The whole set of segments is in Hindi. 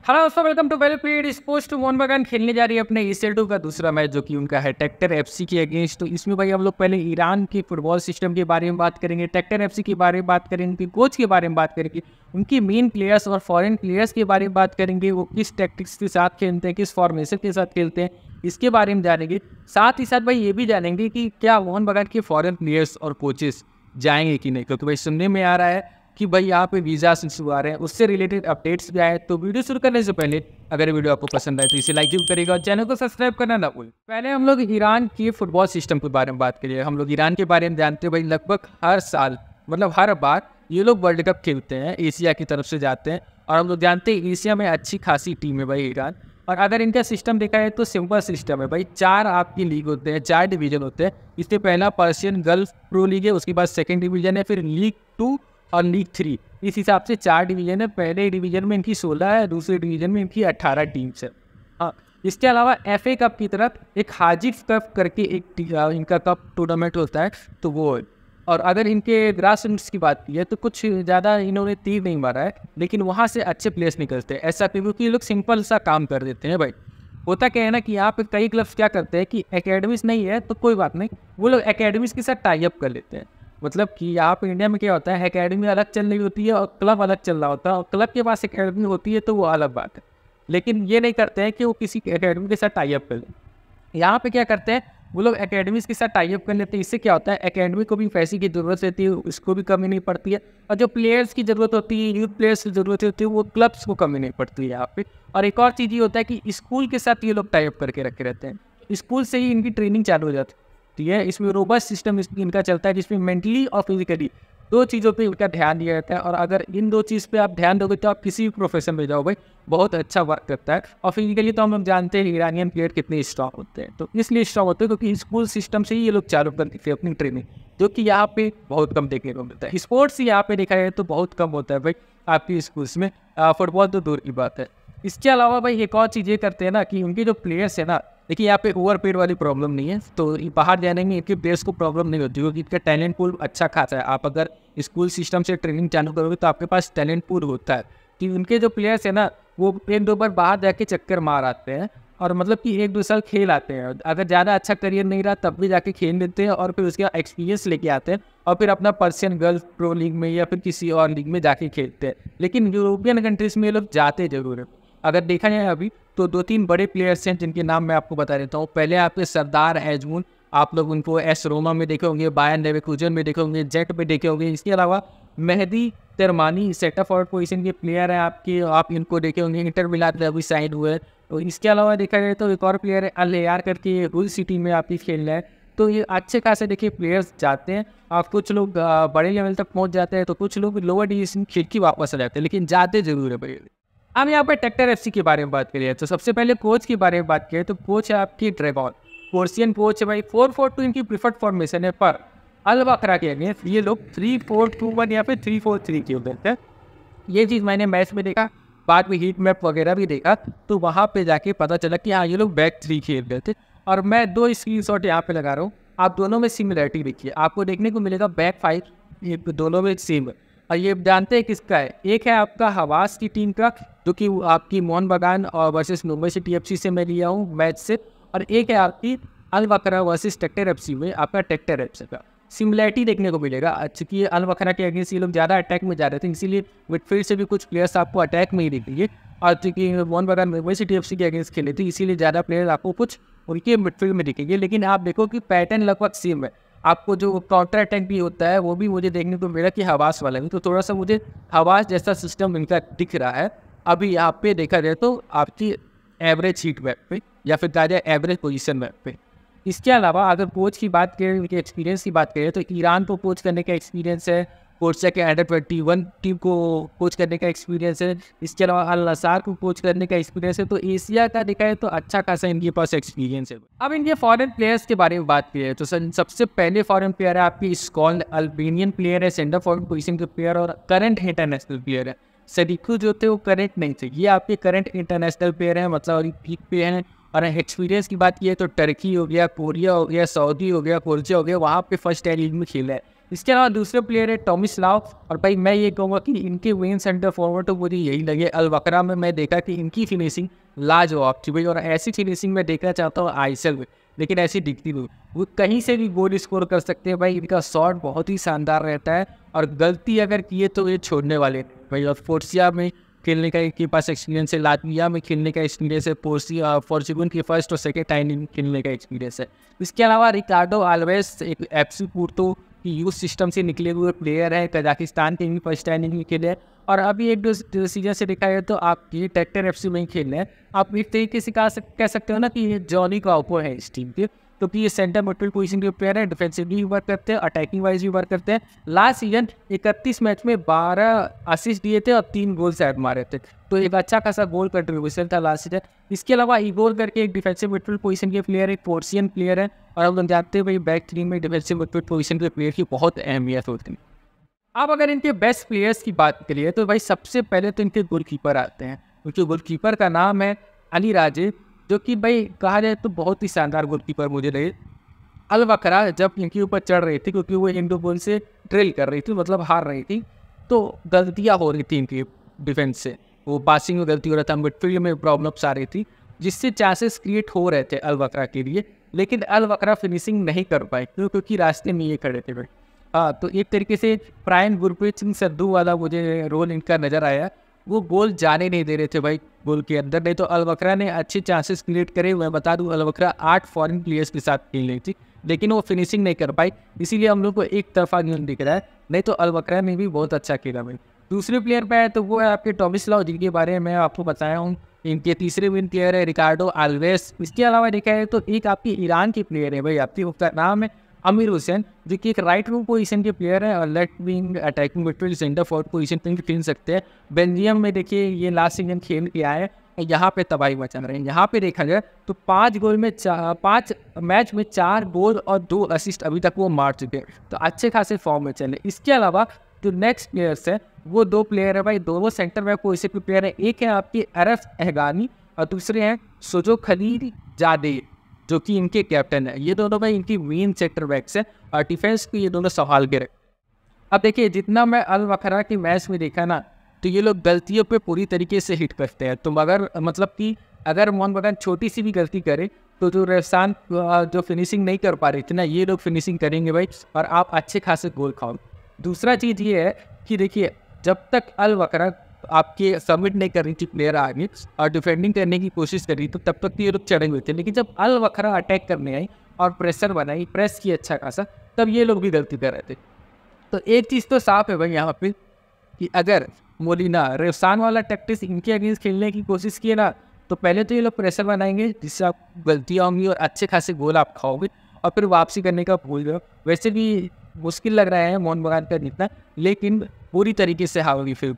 हेलो दोस्तों, welcome to well played sports to Mohan Bagan खेलने जा रही है अपने ECL2 का दूसरा मैच, जो कि उनका है टेक्टर FC के अगेंस्ट। तो इसमें भाई हम लोग पहले ईरान की फुटबॉल सिस्टम के बारे में बात करेंगे, टेक्टर FC के बारे में बात करेंगे, उनकी कोच के बारे में बात करेंगे, उनकी मेन प्लेयर्स और फॉरेन प्लेयर्स के बारे में बात करेंगे, वो किस टैक्टिक्स के साथ खेलते हैं, किस फॉर्मेशन के साथ खेलते हैं, इसके बारे में जानेंगे। साथ ही साथ भाई ये भी जानेंगे कि क्या मोहन बगान के फॉरेन प्लेयर्स और कोचेस जाएंगे कि नहीं, क्योंकि भाई सुनने में आ रहा है कि भाई यहाँ पे वीज़ा इशू आ रहे हैं, उससे रिलेटेड अपडेट्स भी आए। तो वीडियो शुरू करने से पहले अगर वीडियो आपको पसंद आए तो इसे लाइक जरूर करेगा और चैनल को सब्सक्राइब करना ना भूलें। पहले हम लोग ईरान के फुटबॉल सिस्टम के बारे में बात करिए। हम लोग ईरान के बारे में जानते हैं भाई, लगभग हर साल मतलब हर बार ये लोग वर्ल्ड कप खेलते हैं, एशिया की तरफ से जाते हैं। और हम लोग जानते हैं एशिया में अच्छी खासी टीम है भाई ईरान। और अगर इनका सिस्टम देखा है तो सिंपल सिस्टम है भाई, 4 आपकी लीग होते हैं, 4 डिवीजन होते हैं। इससे पहला पर्शियन गल्फ प्रो लीग है, उसके बाद सेकंड डिवीजन है, फिर लीग 2 और लीग 3। इस हिसाब से 4 डिवीजन है। पहले डिवीजन में इनकी 16 है, दूसरे डिवीजन में इनकी 18 टीम्स है। हाँ, इसके अलावा FA कप की तरफ एक हाजिफ कप करके एक इनका कप टूर्नामेंट होता है, तो वो है। और अगर इनके ग्रास रूट्स की बात की है तो कुछ ज़्यादा इन्होंने तीर नहीं मारा है, लेकिन वहाँ से अच्छे प्लेयर्स निकलते हैं। ऐसा क्योंकि ये लोग सिंपल सा काम कर देते हैं भाई। होता क्या है ना कि यहाँ पे कई क्लब्स क्या करते हैं कि एकेडमीज नहीं है तो कोई बात नहीं, वो लोग एकेडमीज के साथ टाई अप कर लेते हैं। मतलब कि यहाँ पे इंडिया में क्या होता है, एकेडमी अलग चल रही होती है और क्लब अलग चल रहा होता है, और क्लब के पास एकेडमी होती है तो वो अलग बात है। लेकिन ये नहीं करते हैं कि वो किसी एकेडमी के साथ टाई अप कर लें। यहाँ पे क्या करते हैं, वो लोग एकेडमीज के साथ टाई अप कर लेते हैं। इससे क्या होता है, एकेडमी को भी पैसे की ज़रूरत रहती है, उसको भी कमी नहीं पड़ती है। और जो प्लेयर्स की ज़रूरत होती है, यूथ प्लेयर्स की ज़रूरत होती है, वो क्लब्स को कमी नहीं पड़ती है यहाँ पे। और एक और चीज़ ये होता है कि स्कूल के साथ ये लोग टाई अप करके रखे रहते हैं। स्कूल से ही इनकी ट्रेनिंग चालू हो जाती है। ठीक है, इसमें रोबस्ट सिस्टम इनका चलता है, जिसमें मेंटली और फिजिकली 2 चीज़ों पे इनका ध्यान दिया जाता है। और अगर इन 2 चीज़ पे आप ध्यान दोगे तो आप किसी भी प्रोफेशन में जाओ भाई, बहुत अच्छा वर्क करता है। और फिजिकली तो हम लोग जानते हैं ईरानियन प्लेयर कितने स्ट्रॉन्ग होते हैं, तो इसलिए स्ट्रॉन्ग होते हैं क्योंकि स्कूल सिस्टम से ही ये लोग चालू करते थे अपनी ट्रेनिंग, जो कि यहाँ पे बहुत कम देखने को मिलता है। स्पोर्ट्स यहाँ पे देखा जाए तो बहुत कम होता है भाई आपकी स्कूल्स में, फुटबॉल तो दूर की बात है। इसके अलावा भाई एक और चीज़ ये करते हैं ना कि उनके जो प्लेयर्स है ना, देखिए यहाँ पे ओवरपेड वाली प्रॉब्लम नहीं है, तो बाहर जाने में इनके प्लेयर्स को प्रॉब्लम नहीं होती, क्योंकि इनका टैलेंट पूल अच्छा खासा है। आप अगर स्कूल सिस्टम से ट्रेनिंग चालू करोगे तो आपके पास टैलेंट पूल होता है कि उनके जो प्लेयर्स है ना, वो 1-2 बार बाहर जाके चक्कर मार आते हैं, और मतलब कि 1-2 साल खेल आते हैं। अगर ज़्यादा अच्छा करियर नहीं रहा तब भी जाके खेल लेते हैं, और फिर उसके एक्सपीरियंस लेके आते हैं, और फिर अपना पर्शियन गल्फ प्रो लीग में या फिर किसी और लीग में जाके खेलते हैं। लेकिन यूरोपियन कंट्रीज़ में ये लोग जाते जरूर है। अगर देखा जाए अभी तो 2-3 बड़े प्लेयर्स हैं जिनके नाम मैं आपको बता देता हूँ। पहले आपके सरदार एजमून, आप लोग उनको एस रोमा में देखे होंगे, बायर्न लेवरकुसेन में देखे होंगे, जेट में देखे होंगे। इसके अलावा मेहदी तेरमानी सेंटर फॉरवर्ड पोजीशन के प्लेयर हैं आपके, आप इनको देखे होंगे, इंटर मिलान में अभी साइन हुए हैं। तो इसके अलावा देखा जाए तो एक और प्लेयर है अल यार करके, हुल सिटी में आपकी खेल रहा है। तो ये अच्छे खासे देखिए प्लेयर्स जाते हैं, और कुछ लोग बड़े लेवल तक पहुँच जाते हैं, तो कुछ लोग लोअर डिवीजन खेल के वापस आ जाते हैं, लेकिन जाते जरूर है भाई। अब यहाँ पर टेक्टर FC के बारे में बात करिए तो सबसे पहले कोच के बारे में बात करें तो कोच है आपकी ड्रैगन, पोर्शियन कोच है भाई। 4-4-2 इनकी प्रीफर्ड फॉर्मेशन है, पर अल बकरा के अगेंस्ट ये लोग 3-4-2-1 या फिर 3-4-3 खेलते हैं। ये चीज़ मैंने मैच में देखा, बाद में हीट मैप वगैरह भी देखा, तो वहाँ पे जाके पता चला कि हाँ ये लोग बैक 3 खेल रहे थे। और मैं 2 स्क्रीनशॉट यहाँ पे लगा रहा हूँ, आप दोनों में सिमिलरिटी देखिए, आपको देखने को मिलेगा बैक 5 ये दोनों में सेम है। और ये जानते हैं किसका है, एक है आपका हवास की टीम का, जो कि आपकी मोहन बगान और वर्सेस मुंबई सिटी FC से मैं लिया हूँ मैच से, और एक है आपकी अल बकरा वर्सेस टेक्टर FC में आपका टेक्टर FC का। सिमिलरिटी देखने को मिलेगा, चूँकि अल बकरा के अगेंस्ट ये लोग ज़्यादा अटैक में जा रहे थे, इसीलिए मिडफील्ड से भी कुछ प्लेयर्स आपको अटैक में ही दिखेंगे। और चूँकि मोहन बगान मुंबई सिटी FC के अगेंस्ट खेले थे, इसीलिए ज़्यादा प्लेयर आपको कुछ उनके मिडफील्ड में दिखेंगे। लेकिन आप देखो कि पैटर्न लगभग सेम है। आपको जो काउंटर अटैक भी होता है वो भी मुझे देखने को मिला कि हवास वाला भी, तो थोड़ा सा मुझे हवास जैसा सिस्टम इनका दिख रहा है अभी यहाँ पे देखा जाए तो आपकी एवरेज हीट मैप पे, या फिर कहा जाए एवरेज पोजीशन मैप पे। इसके अलावा अगर कोच की बात करें, उनके एक्सपीरियंस की बात करें, तो ईरान को कोच करने का एक्सपीरियंस है, कोर्सा के अंडर-21 टीम को कोच करने का एक्सपीरियंस है। इसके अलावा अल नसार को कोच करने का एक्सपीरियंस है। तो एशिया का देखा है तो अच्छा खासा इनके पास एक्सपीरियंस है। अब इनके फॉरेन प्लेयर्स के बारे में बात की है तो सबसे पहले फॉरेन प्लेयर है आपकी स्कॉल, अल्बेनियन प्लेयर है, सेंटर फॉरवर्ड पोजीशन के प्लेयर और करंट इंटरनेशनल प्लेयर है। सदीकू जो थे वो करंट नहीं थे, ये आपके करंट इंटरनेशनल प्लेयर हैं, मतलब पीक पे हैं। और एक्सपीरियंस की बात की है तो टर्की हो गया, कोरिया हो गया, सऊदी हो गया, कोर्जिया हो गया, वहाँ पे फर्स्ट लीग में खेला है। इसके अलावा दूसरे प्लेयर है टॉमिस्लाव, और भाई मैं ये कहूँगा कि इनके मेन सेंटर फॉरवर्ड तो मुझे यही लगे। अल वकरा में मैं देखा कि इनकी फिनिशिंग लाजवाब थी भाई, और ऐसी फिनिशिंग मैं देखना चाहता हूँ आईएसएल में, लेकिन ऐसी दिखती नहीं। वो कहीं से भी गोल स्कोर कर सकते हैं भाई, इनका शॉट बहुत ही शानदार रहता है, और गलती अगर किए तो ये छोड़ने वाले नहीं भाई। और फोर्सिया में खेलने का इनके पास एक्सपीरियंस है, लातविया में खेलने का एक्सपीरियंस है, पोर्चुगल के फर्स्ट और सेकेंड टाइम खेलने का एक्सपीरियंस है। इसके अलावा रिकार्डो आल्वेस एक एफसी पोर्तो की यूथ सिस्टम से निकले हुए प्लेयर है, कजाकिस्तान के भी फर्स्ट टाइम में खेले हैं, और अभी एक दो सीजन से देखा है तो आप ये ट्रैक्टर एफसी में ही खेल रहे हैं। आप एक तरीके से कह सकते हो ना कि ये जॉनी का ओपो है इस टीम के, क्योंकि ये सेंटर मिडफील्ड पोजीशन के प्लेयर है, डिफेंसिवली भी वर्क करते हैं, अटैकिंग वाइज भी वर्क करते हैं। लास्ट सीजन 31 मैच में 12 असिस्ट दिए थे और 3 गोल शायद मारे थे, तो एक अच्छा खासा गोल कंट्रीब्यूशन था लास्ट सीजन। इसके अलावा इगोर करके एक डिफेंसिव मिडफील्ड पोजीशन के प्लेयर, एक पोर्सियन प्लेयर है, और हम लोग जानते हैं भाई बैक थ्री में डिफेंसिव मिडफील्ड पोजीशन के प्लेयर की बहुत अहमियत होती है। अब अगर इनके बेस्ट प्लेयर्स की बात करिए तो भाई सबसे पहले तो इनके गोलकीपर आते हैं। उनके गोलकीपर का नाम है अली राजे, जो कि भाई कहा जाए तो बहुत ही शानदार गोलकीपर मुझे लगे। अल वकरा जब इनके ऊपर चढ़ रही थी, क्योंकि वो इंडो गोल से ड्रिल कर रही थी, मतलब हार रही थी, तो गलतियाँ हो रही थी इनकी डिफेंस से, वो पासिंग में गलती हो रहा था, मिडफील्ड में प्रॉब्लम्स आ रही थी, जिससे चांसेस क्रिएट हो रहे थे अल वकरा के लिए, लेकिन अल वकरा फिनिशिंग नहीं कर पाए क्योंकि रास्ते में ये खड़े थे भाई। हाँ, तो एक तरीके से प्राइम गुरप्रीत सिंह संधू वाला मुझे रोल इनका नज़र आया। वो गोल जाने नहीं दे रहे थे भाई गोल के अंदर, नहीं तो अल वकरा ने अच्छे चांसेस क्रिएट करे। मैं बता दूं अल वकरा 8 फॉरेन प्लेयर्स के साथ खेल रही थी, लेकिन वो फिनिशिंग नहीं कर पाई, इसीलिए हम लोग को एक तरफा गेम दिख रहा है, नहीं तो अल वकरा ने भी बहुत अच्छा खेला भाई। दूसरे प्लेयर पे है तो वो है आपके टॉमिस्लाव, जिनके बारे में मैं आपको बताया हूँ। इनके तीसरे विन प्लेयर है रिकार्डो आल्वेस। इसके अलावा देखा है तो एक आपकी ईरान की प्लेयर है भाई, आपकी उसका नाम है अमीर हुसैन, जो कि एक राइट विंग पोजीशन के प्लेयर है, और left wing attacking midfield centre forward position पे खेल सकते हैं। बेल्जियम में देखिए ये लास्ट सीजन खेल के आए, यहाँ पे तबाही मचा रहे हैं। यहाँ पे देखा जाए तो 5 मैच में 4 गोल और 2 असिस्ट अभी तक वो मार चुके हैं, तो अच्छे खासे फॉर्म में चले। इसके अलावा जो नेक्स्ट प्लेयर्स है वो 2 प्लेयर है भाई, दोनों सेंटर बैक पोजीशन के प्लेयर है। एक है आपकी अरफ अहगानी और दूसरे हैं सोजो खलील जादे, जो कि इनके कैप्टन है। ये दोनों भाई इनकी मेन सेक्टर बैक्स है, और डिफेंस को ये दोनों संभाल के रखे। अब देखिए जितना मैं अल वकरा के मैच में देखा ना, तो ये लोग गलतियों पे पूरी तरीके से हिट करते हैं। तो मगर मतलब कि अगर मोहन बगान छोटी सी भी गलती करे तो जो रेसान जो फिनिशिंग नहीं कर पा रही थी ना, ये लोग फिनिशिंग करेंगे भाई, और आप अच्छे खासे गोल खाओ। दूसरा चीज़ ये है कि देखिए जब तक अल वकरा आपके सबमिट नहीं कर रही थी प्लेयर आगे और डिफेंडिंग करने की कोशिश कर रही, तो तब तक ये लोग चढ़े हुए थे। लेकिन जब अल वकरा अटैक करने आई और प्रेशर बनाई, प्रेस की अच्छा खासा, तब ये लोग भी गलती कर रहे थे। तो एक चीज़ तो साफ है भाई यहाँ पे कि अगर मोलिना रेसान वाला टैक्टिस इनके अगेंस्ट खेलने की कोशिश किए ना, तो पहले तो ये लोग प्रेशर बनाएंगे, जिससे आप गलतियाँ होंगी और अच्छे खासे गोल आप खाओगे, और फिर वापसी करने का भूल जाओ। वैसे भी मुश्किल लग रहा है मोहन बगान का जीतना, लेकिन पूरी तरीके से हारोगी, फिर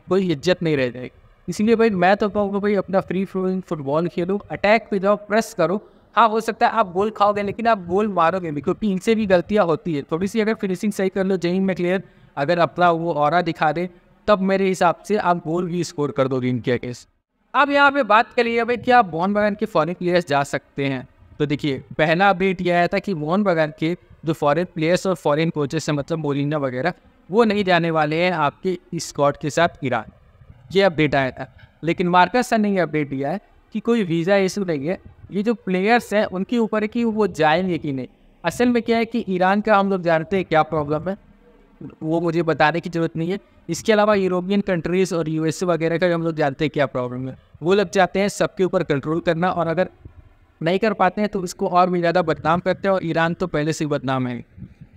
कोई इज्जत नहीं रह जाएगी। इसलिए भाई मैं तो कहूँगा भाई अपना फ्री फ्लोइंग फुटबॉल खेलो, अटैक पे जाओ, प्रेस करो। हाँ, हो सकता है आप गोल खाओगे, लेकिन आप गोल मारोगे भी, क्योंकि इनसे भी गलतियाँ होती है। थोड़ी सी अगर फिनिशिंग सही कर लो, जेई मैक्लेयर अगर अपना वो ऑरा दिखा दे, तब मेरे हिसाब से आप गोल भी स्कोर कर दोगे इनके अगेंस्ट। अब यहाँ पे बात करिए भाई क्या मोहन बगान के फॉरेन प्लेयर्स जा सकते हैं। तो देखिए पहला अपडेट यह आया था कि मोहन बगान के जो फॉरेन प्लेयर्स और फॉरेन कोचेस हैं, मतलब मोलिना वगैरह, वो नहीं जाने वाले हैं आपके स्क्वाड के साथ ईरान। ये अपडेट आया था, लेकिन मार्कस सर ने ये अपडेट दिया है कि कोई वीज़ा इशू नहीं है। ये जो प्लेयर्स हैं उनके ऊपर है कि वो जाएंगे कि नहीं। असल में क्या है कि ईरान का हम लोग जानते हैं क्या प्रॉब्लम है, वो मुझे बताने की ज़रूरत नहीं है। इसके अलावा यूरोपियन कंट्रीज़ और यूएसए वगैरह का हम लोग जानते हैं क्या प्रॉब्लम है। वो लोग चाहते हैं सबके ऊपर कंट्रोल करना, और अगर नहीं कर पाते हैं तो इसको और भी ज़्यादा बदनाम करते हैं, और ईरान तो पहले से ही बदनाम है।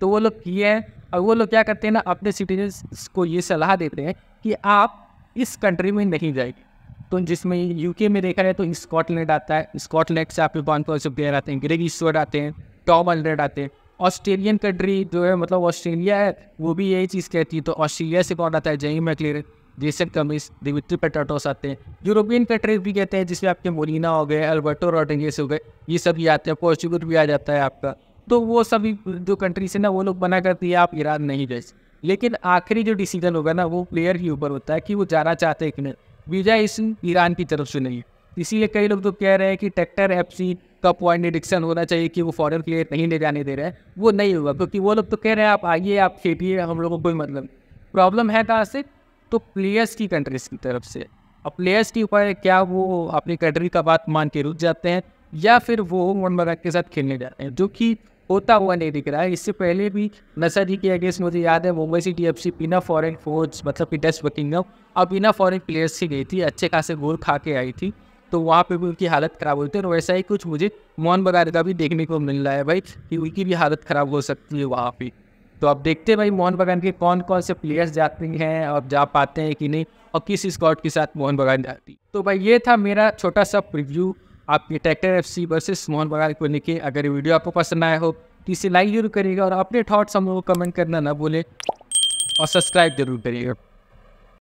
तो वो लोग किए हैं, और वो लोग क्या करते हैं ना, अपने सिटीजन्स को ये सलाह देते हैं कि आप इस कंट्री में नहीं जाएगी। तो जिसमें यूके में देखा जाए तो स्कॉटलैंड आता है, स्कॉटलैंड से आपके 500 प्लेयर आते हैं, ग्रेग ईस्टवर्ड आते हैं, टॉम अल्ड्रेड आते हैं। ऑस्ट्रेलियन कंट्री जो है, मतलब ऑस्ट्रेलिया है, वो भी यही चीज़ कहती है। तो ऑस्ट्रेलिया से कौन आता है, Jamie Maclaren, Jason Cummings, Dimitri Petratos आते हैं। यूरोपियन कंट्रीज भी कहते हैं, जिसमें आपके मोलिना हो गए, अल्बर्टो रोड्रिगेज हो गए, ये सब ही आते हैं। पोर्चुगल भी आ जाता है आपका। तो वो सभी जो कंट्रीज है ना, वो लोग मना करती है आप ईरान नहीं जाए। लेकिन आखिरी जो डिसीजन होगा ना, वो प्लेयर के ऊपर होता है कि वो जाना चाहते हैं कि नहीं। वीज़ा इशू ईरान की तरफ से नहीं है, इसीलिए कई लोग तो कह रहे हैं कि ट्रैक्टर एफसी का पॉइंट डिडक्शन होना चाहिए कि वो फॉरेन प्लेयर नहीं ले जाने दे रहे हैं, वो नहीं होगा, क्योंकि वो लोग तो कह रहे हैं आप आइए, आप खेलिए, हम लोगों को कोई मतलब। प्रॉब्लम है कहाँ से? तो प्लेयर्स की कंट्रीज की तरफ से। अब प्लेयर्स के ऊपर क्या वो अपनी कंट्री का बात मान के रुक जाते हैं या फिर वो मोहन बगान के साथ खेलने जाते हैं, जो कि होता हुआ नहीं दिख रहा है। इससे पहले भी नशा जी के अगेंस्ट मुझे याद है मुंबई सिटी एफसी बिना फॉरेन कोच मतलब कि टेस्ट बकिंगम अब बिना फॉरेन प्लेयर्स से गई थी, अच्छे खासे गोल खा के आई थी, तो वहाँ पे भी उनकी हालत ख़राब हुई थी। और वैसा ही कुछ मुझे मोहन बगान का भी देखने को मिल रहा है भाई, कि उनकी भी हालत ख़राब हो सकती है वहाँ पे। तो अब देखते हैं भाई मोहन बगान के कौन कौन से प्लेयर्स जाते हैं और जा पाते हैं कि नहीं, और किस स्क्वाड के साथ मोहन बगान जाती। तो भाई ये था मेरा छोटा सा प्रीव्यू आपके ट्रैक्टर एफसी वर्सेस मोहन बगान को लेके। अगर ये वीडियो आपको पसंद आया हो तो इसे लाइक जरूर करिएगा और अपने थॉट्स हम लोग को कमेंट करना ना भूलें और सब्सक्राइब जरूर करिएगा।